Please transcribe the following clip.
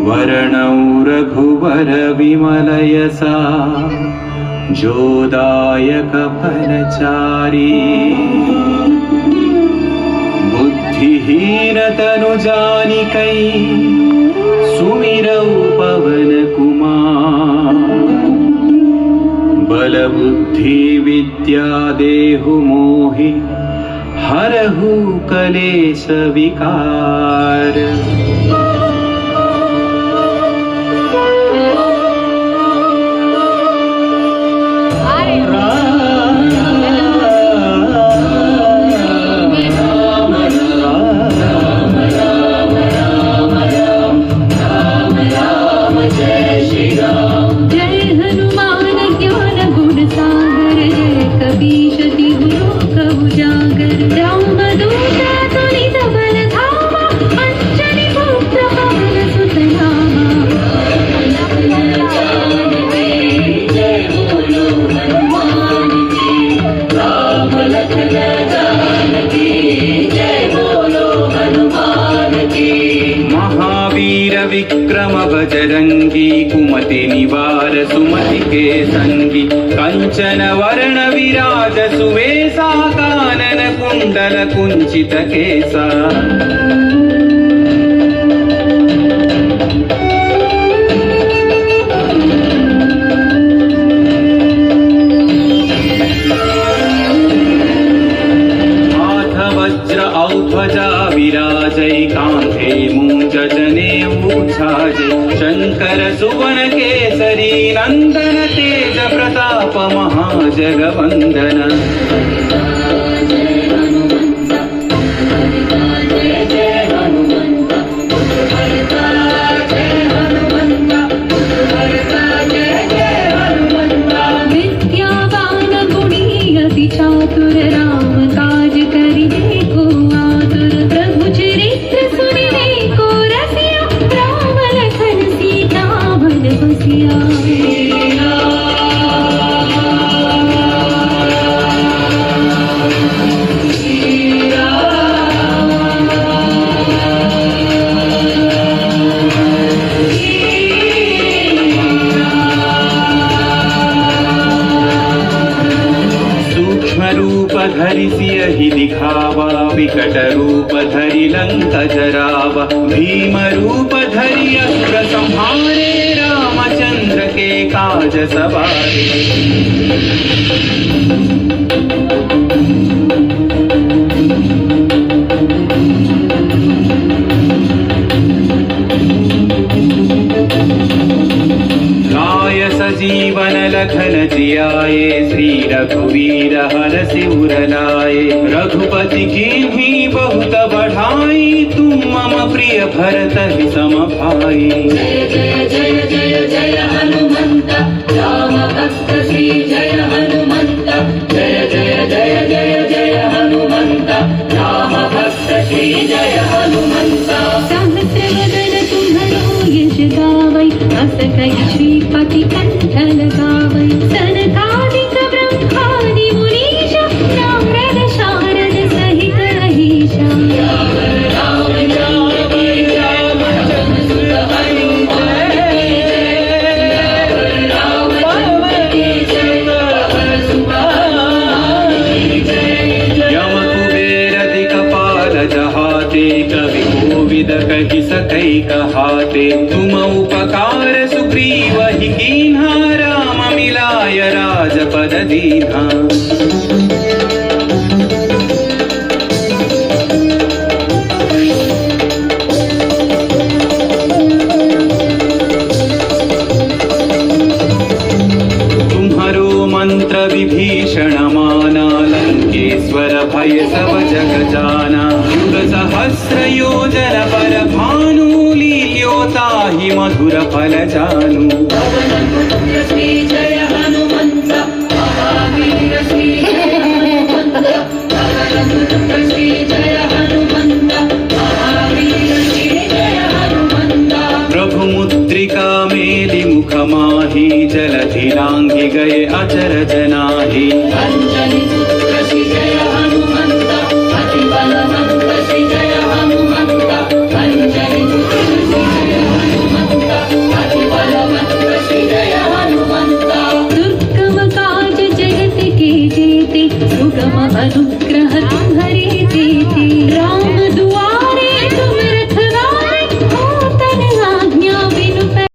वर्णौ रघुवर विमलयसा जोदायक फलचारी बुद्धिहीन तनु जानिकै सुमिरौ पवन कुमार बल बुद्धि विद्या देहु मोहि हरहु कलेश विकार। विक्रम बजरंगी कुमति निवार सुमति के संगी कंचन वर्ण विराज सुवेशा कानन कुंडल कुंचित केसा। वज्र औध्वजा विराजै कांधे मूंज जनेऊ छाजै शंकर सुवन केसरी नंदन तेज प्रताप महाजगवंदन। विद्यावान गुणी अति चातुर राम काज करिने को आतुर प्रभु चरित्र सुनिने को रसिया राम लखन सीता मन बसिया। रूप धरि सियहि दिखावा विकट रूप धरि लंक जरावा भीम रूप धरि असुर संहारे रामचंद्र के काज सवारे। सजीवन लखन जियाए श्री रघुवीर हरषि उर लाए रघुपति कीन्ही बहुत बढ़ाई तुम मम प्रिय भरत ही सम भाई। जय जय जय जय जय हनुमंत राम भक्त श्री जय हनुमंत जय जय जय जय जय हनुमंत राम भक्त श्री जय हनुमंत। सहस्र वदन तुम्हरो यश गावै अस कहि श्रीपति कंठ लगावै सनकादिक ब्रह्मादि मुनीश नारद शारद सहित अहीशा। राम कवि कोविद कहि सकै कहाते तुम उपकार सुग्रीव ही कीन्हा राम मिलाय राजपद दीन्हा। मंत्र विभीषण माना लंकेश्वर भय सब जग जाना युग सहस्र योजन पर भानु लील्योता ही मधुर फल जानु। श्री जय हनुमंत महावीर श्री जय हनुमंत श्री जय हनुमंत महावीर श्री जय हनुमंत। प्रभु मुद्रिका मेलि मुख माही जलधि लांघि गए अचरज नाही। अंजनी पुत्र श्री जय हनुमंत अति बलवंत श्री जय हनुमंत अंजनी पुत्र श्री सुगम अनुग्रह तुम्हरे तेते